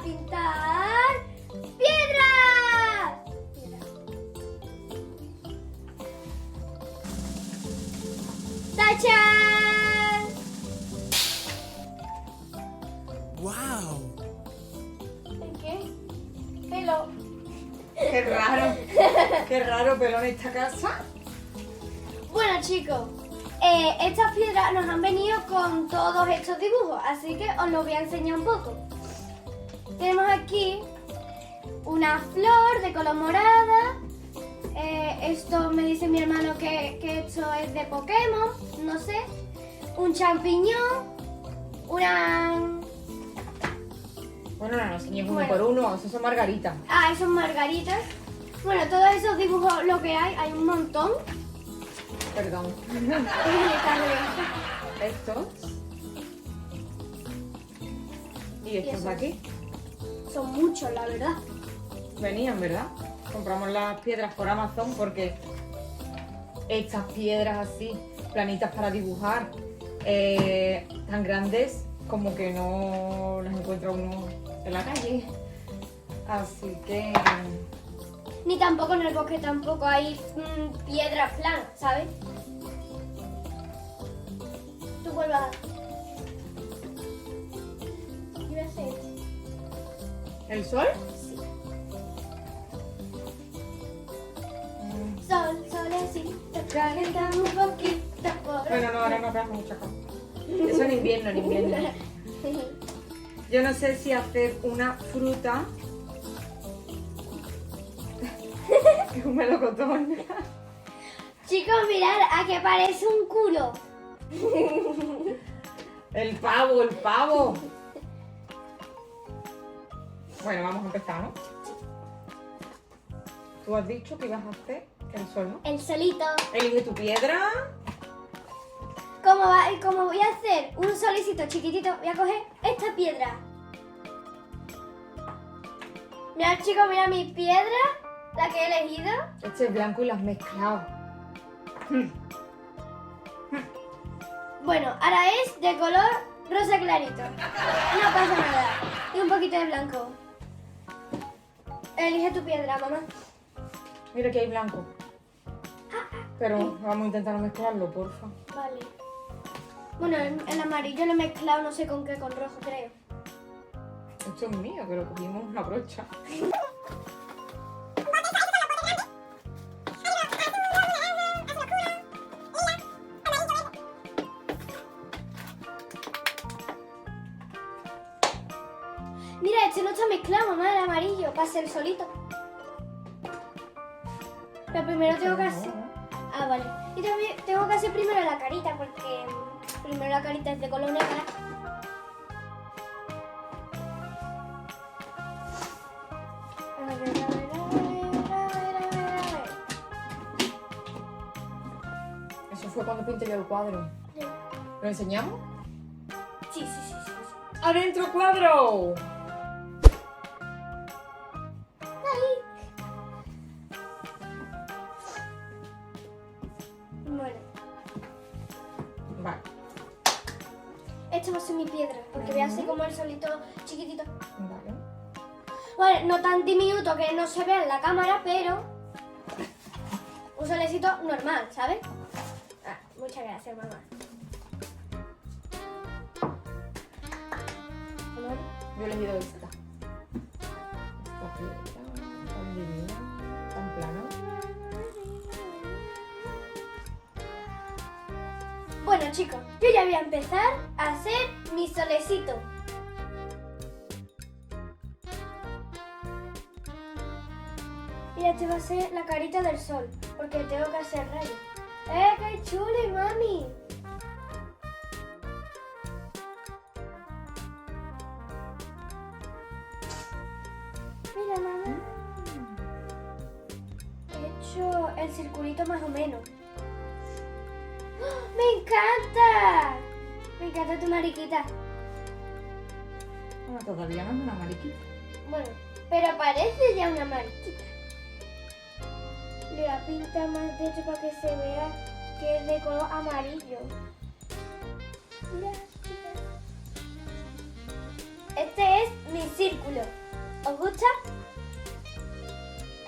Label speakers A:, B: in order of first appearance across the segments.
A: pintar piedras. ¡Tachán!
B: ¡Wow!
A: ¿Qué? Hello.
C: Qué raro, pelón, esta casa.
A: Bueno, chicos, estas piedras nos han venido con todos estos dibujos, así que os los voy a enseñar un poco. Tenemos aquí una flor de color morada. Esto me dice mi hermano que esto es de Pokémon, no sé. Un champiñón, una...
C: Bueno, no nos enseñes uno
A: Bueno.
C: por uno, esos son margaritas.
A: Ah, esos margaritas. Bueno, todos esos dibujos, lo que hay un montón.
C: Perdón.
A: Está bien.
C: Estos. Y estos
A: esos.
C: de aquí.
A: Son muchos, la verdad.
C: Venían, ¿verdad? Compramos las piedras por Amazon porque estas piedras así, planitas para dibujar, tan grandes como que no las encuentra uno en la calle. Así que...
A: Ni tampoco en el bosque tampoco hay piedras planas, ¿sabes? Tú vuelvas a... ¿Qué iba a hacer?
C: ¿El sol?
A: Sí. Sol, solecito, calienta un poquito por...
C: Bueno, no, ahora no veas muchas cosas. Eso en invierno, en invierno. Yo no sé si hacer una fruta. Es un melocotón.
A: Chicos, mirad, a que parece un culo.
C: El pavo, el pavo. Bueno, vamos a empezar, ¿no? Tú has dicho que ibas a hacer el sol, ¿no?
A: El solito.
C: Elige tu piedra.
A: Como voy a hacer un solicito chiquitito, voy a coger esta piedra. Mirad, chicos, mira mi piedra, la que he elegido.
C: Este es blanco y lo has mezclado.
A: Bueno, ahora es de color rosa clarito. No pasa nada. Y un poquito de blanco. Elige tu piedra, mamá.
C: Mira que hay blanco. Pero vamos a intentar no mezclarlo, porfa.
A: Vale. Bueno, el amarillo lo he mezclado, no sé con qué, con rojo, creo.
C: Esto es mío, que lo cogimos una brocha.
A: Mira, este no está mezclado, mamá, el amarillo, para ser solito. Pero primero tengo que hacer... Ah, vale. Y también tengo que hacer primero la carita, porque primero la carita es de color negra. A ver, a ver, a ver, a ver, a ver, a ver.
C: Eso fue cuando pinté yo el cuadro. ¿Lo enseñamos?
A: Sí, sí, sí, sí, sí.
C: ¡Adentro cuadro!
A: Bueno,
C: Vale,
A: esta va a ser mi piedra, porque voy a hacer como el solito chiquitito.
C: vale.
A: Vale, no tan diminuto que no se vea en la cámara, pero un solecito normal, ¿sabes? Ah, muchas gracias, mamá. Amor,
C: Yo he elegido esta. Esta piedra, tan divina, tan plana.
A: Bueno, chicos, yo ya voy a empezar a hacer mi solecito. Y este va a ser la carita del sol, porque tengo que hacer rayos. ¡Qué chuli, mami! Mira, mamá. He hecho el circulito más o menos. ¡Oh, ¡me encanta! Me encanta tu mariquita.
C: Bueno, todavía no es una mariquita.
A: Bueno, pero parece ya una mariquita. Le voy a pintar más de hecho para que se vea que es de color amarillo. Mira, chicas. Este es mi semicírculo. ¿Os gusta?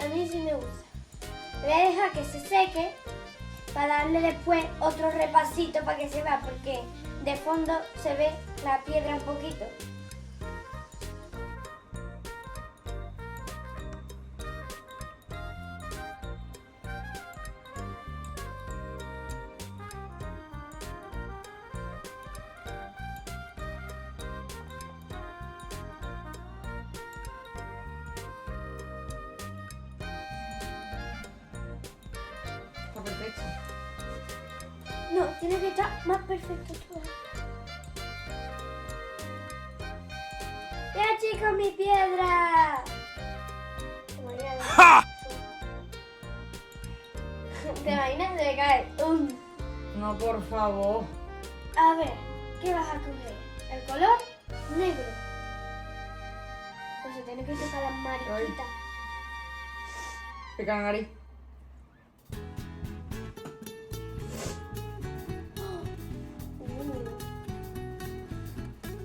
A: A mí sí me gusta. Voy a dejar que se seque para darle después otro repasito para que se vea, porque de fondo se ve la piedra un poquito.
C: Está perfecto.
A: No, tiene que estar más perfecto todo. ¡Ya, chicos, mi piedra!
B: ¡Ja!
A: ¿Te imaginas? Se cae.
C: No, por favor.
A: A ver, ¿qué vas a coger? El color negro. Pues se tiene que tocar las mariquitas.
C: Pica la nariz.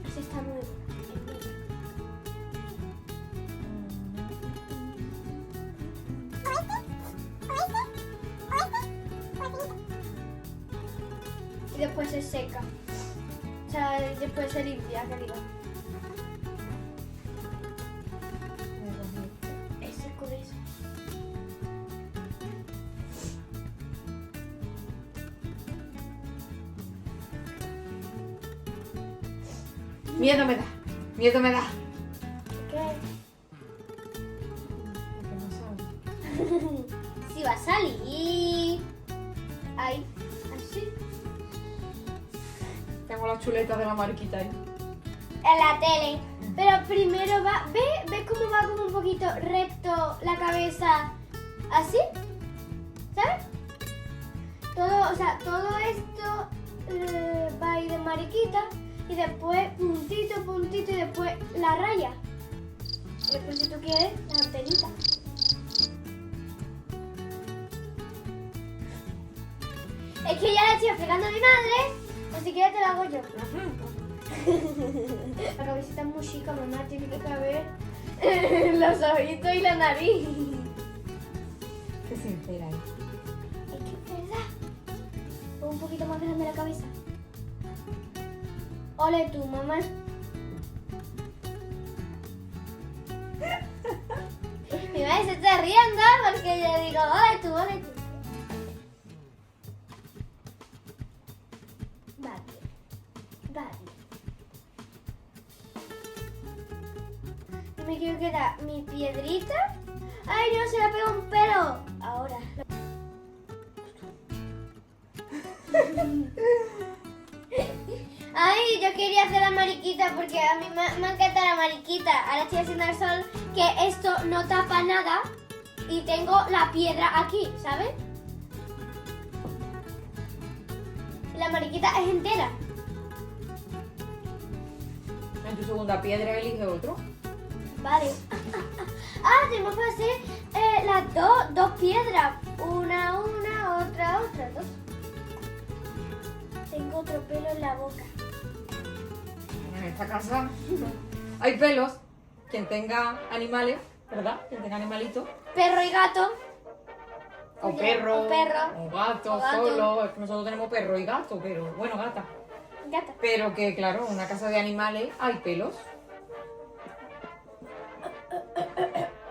A: Ese está nuevo. el negro. Y después se seca. O sea, después se limpia, que digo. Ese con eso.
C: Miedo me da. Miedo me da.
A: ¿Qué?
C: Porque no sabe.
A: Si va a salir. Ahí, así.
C: Tengo la chuleta de la mariquita ahí.
A: En la tele. Pero primero va. ¿Ves cómo va como un poquito recto la cabeza? Así. ¿Sabes? Todo, o sea, todo esto va a ir de mariquita. Y después puntito, puntito y después la raya. Y después si tú quieres, la antenita. Es que ya la estoy explicando a mi madre, así que ya te la hago yo. La cabecita es muy chica, mamá, tiene que caber los ojitos y la nariz.
C: Qué sincera es.
A: Es que es verdad. Pon un poquito más grande la cabeza. Ole tú, mamá. Mi madre se está riendo porque yo digo, ole tú, ole tú. Vale. Vale. Y me quiero quedar mi piedrita. Ay, no, se le pega un pelo. Ahora. Ay, yo quería hacer la mariquita porque a mí me encanta la mariquita. Ahora estoy haciendo el sol, que esto no tapa nada y tengo la piedra aquí, ¿sabes? La mariquita es entera.
C: En tu segunda piedra elige otro.
A: Vale. Ah, tenemos que hacer las dos piedras. Una, otra, dos. Tengo otro pelo en la boca.
C: En esta casa hay pelos. Quien tenga animales, ¿verdad? Quien tenga animalitos.
A: Perro y gato.
C: O perro.
A: O perro.
C: O gato,
A: O gato.
C: solo. Es que nosotros tenemos perro y gato, pero bueno, gata.
A: Gata.
C: Pero que claro, en una casa de animales hay pelos.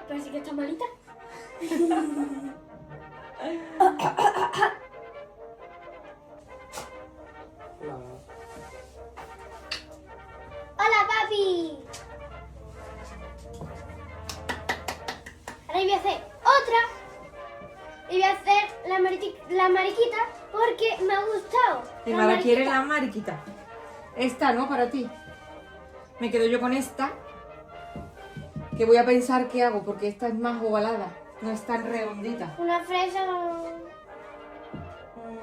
A: Pero sí que está malita. Hola, papi. Ahora voy a hacer otra. Y voy a hacer la mariquita porque me ha gustado.
C: Y
A: La
C: Mara quiere
A: mariquita.
C: la mariquita. Esta, ¿no? Para ti. Me quedo yo con esta. Que voy a pensar qué hago, porque esta es más ovalada. No es tan redondita.
A: Una fresa.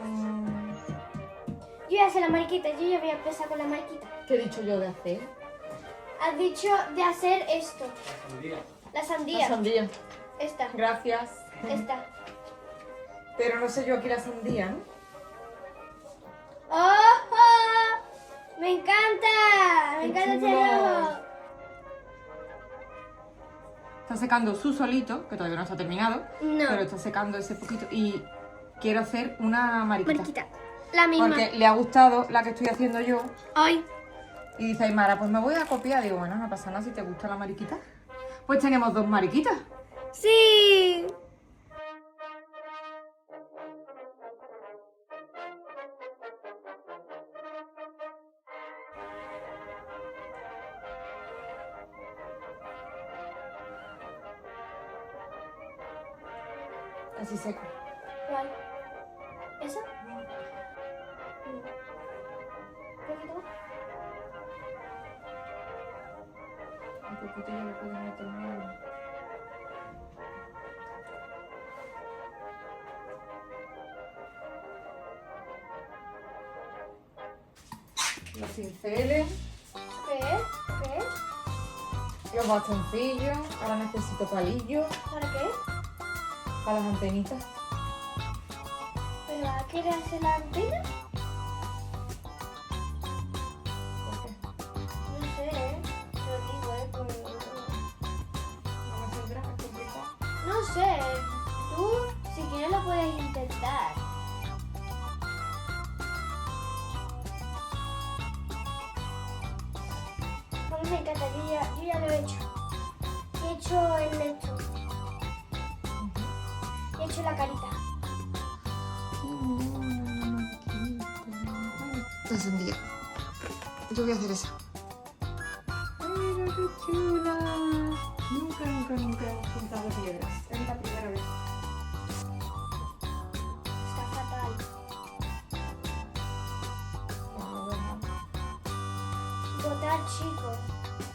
C: Mm,
A: Yo voy a hacer la mariquita. Yo ya voy a empezar con la mariquita.
C: ¿Qué he dicho yo de hacer?
A: Has dicho de hacer esto. La sandía.
C: La sandía.
A: Esta.
C: Gracias.
A: Esta.
C: Pero no sé yo aquí la sandía, ¿no?
A: ¡Oh! ¡Me encanta! ¡Me
C: Qué
A: encanta este
C: chulo.
A: rojo!
C: está secando su solito, que todavía no está terminado,
A: No.
C: pero está secando ese poquito y quiero hacer una mariquita.
A: Mariquita. La misma.
C: Porque le ha gustado la que estoy haciendo yo
A: Ay.
C: y dice Aymara, pues me voy a copiar. Digo, bueno, no pasa nada si te gusta la mariquita. Pues tenemos 2 mariquitas.
A: Sí.
C: Así seco.
A: ¿Cuál? ¿Esa? Un poquito más.
C: Un poquito ya le puedes meter más. Los cinceles,
A: ¿Qué? ¿Qué?
C: los bastoncillos. Ahora necesito palillos
A: ¿Para qué?
C: para las antenitas.
A: ¿Pero va a querer hacer la antena?
C: ¿Por qué?
A: No sé, lo digo, pues...
C: No me saldrá, es complicado.
A: No sé, tú si quieres lo puedes intentar. A mí me encanta, yo ya lo he hecho. He hecho el esto. He hecho la carita.
C: Entonces un día. Yo voy a hacer esa. ¡Mira qué chula! Nunca hemos pintado piedras. Es la primera vez.
A: Está fatal. Votar, chicos.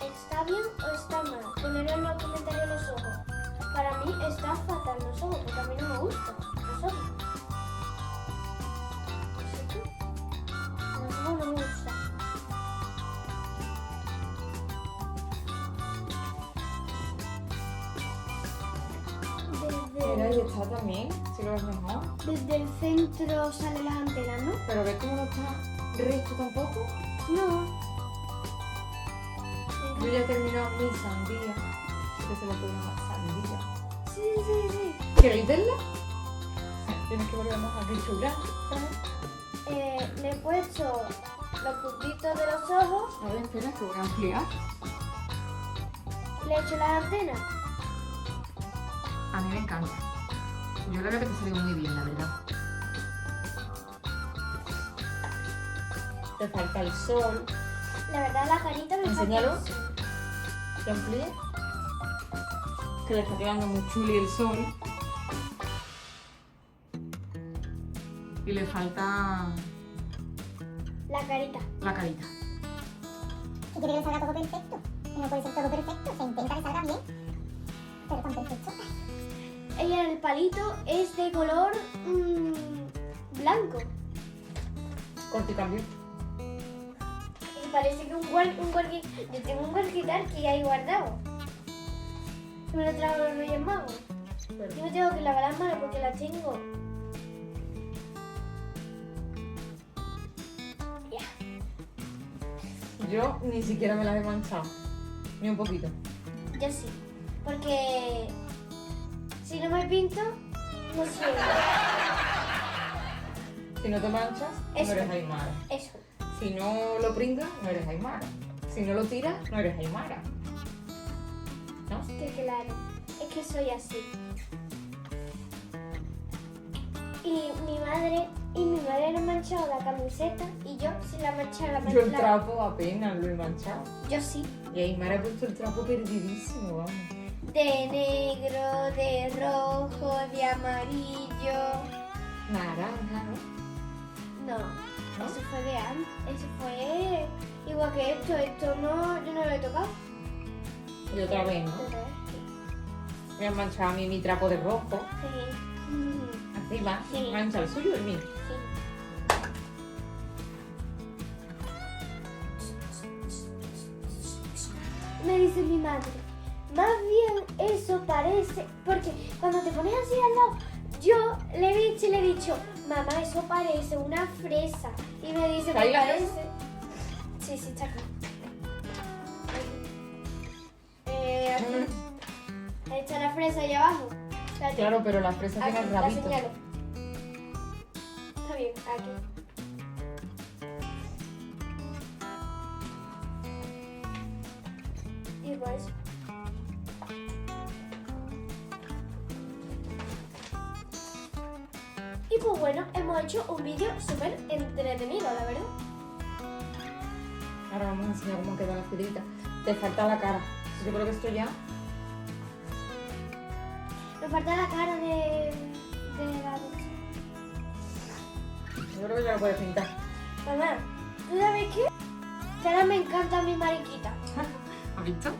A: ¿Está bien o está mal? Ponedlo en los comentarios los ojos. Para mí está fatal los ojos, porque a mí no me gustan los ojos. ¿Sí? Los ojos no me gustan.
C: Mira, ahí está también, si lo ves mejor.
A: Desde el centro salen las antenas, ¿no?
C: Pero ves cómo no está recto tampoco.
A: No.
C: Yo ya he terminado mi sandía. Así que se le puede llamar sandía.
A: Sí.
C: ¿Queréis verla? Tienes que volver más a grande.
A: Le he puesto los puntitos de los ojos,
C: A ver, espera, que voy a ampliar.
A: le he hecho las antenas.
C: A mí me encanta. Yo creo que te salió muy bien, la verdad. Te falta el sol.
A: La verdad, la carita me
C: Enséñalo.
A: falta.
C: ¿Te amplíe? Que le está quedando muy chuli el sol. Y le falta
A: La carita.
C: la carita.
D: Y quiere que le salga todo perfecto. Y no puede ser todo perfecto. Se intenta que salga bien. Pero tan perfecto.
A: Ella, el palito es de color blanco.
C: Corte y cambio.
A: Y parece que yo tengo un guarquitar que ya he guardado. Me lo trajo los Reyes Magos. Yo me tengo que lavar las manos porque las tengo. Ya.
C: Yo ni siquiera me las he manchado. Ni un poquito.
A: Yo sí. Porque si no me pinto, no sé.
C: Si no te manchas,
A: Eso.
C: no eres Aymara.
A: Eso.
C: Si no lo pringas, no eres Aymara. Si no lo tiras, no eres Aymara. ¿No?
A: Estoy claro. Es que soy así. Y mi madre no ha manchado la camiseta y yo sí la he manchado
C: Yo el trapo apenas lo he manchado.
A: Yo sí.
C: Y Aymara ha puesto el trapo perdidísimo, vamos.
A: De negro, de rojo, de amarillo.
C: Naranja, ¿no?
A: No,
C: ¿No?
A: eso fue de antes. Eso fue igual que esto. Esto no, yo no lo he tocado.
C: Y otra vez, ¿no? Me han manchado a mí mi trapo de rojo.
A: Sí.
C: Así va.
A: Sí.
C: Mancha el suyo y el mío.
A: Me dice mi madre, más bien eso parece, porque cuando te pones así al lado, yo le he dicho, mamá, eso parece una fresa. Y me dice,
C: ¿Está ahí
A: ¿qué
C: la
A: parece? Sí, está acá. Aquí. Aquí fresa ahí abajo. Espérate.
C: Claro, pero la fresa tiene
A: Aquí,
C: el
A: la
C: rabito.
A: señalo. Está bien, aquí. Y pues... Y pues bueno, hemos hecho un vídeo súper entretenido, la verdad.
C: Ahora vamos a enseñar cómo quedan las piedritas. Te falta la cara. Yo creo que esto ya...
A: Me falta la cara de la ducha.
C: Yo creo que ya lo puedes pintar.
A: Mamá, ¿tú sabes qué? Que ahora me encanta mi mariquita.
C: ¿Has visto?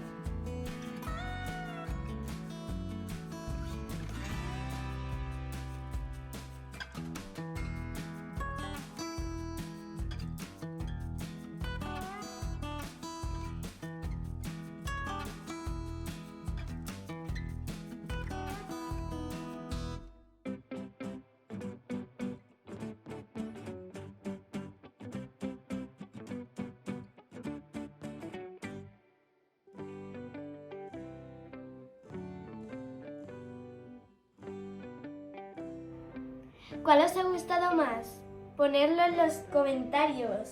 A: ¿Cuál os ha gustado más? Ponedlo en los comentarios.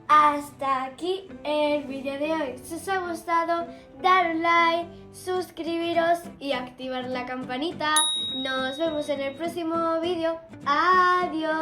A: Hasta aquí el vídeo de hoy. Si os ha gustado, dar un like, suscribiros y activar la campanita. Nos vemos en el próximo vídeo. Adiós.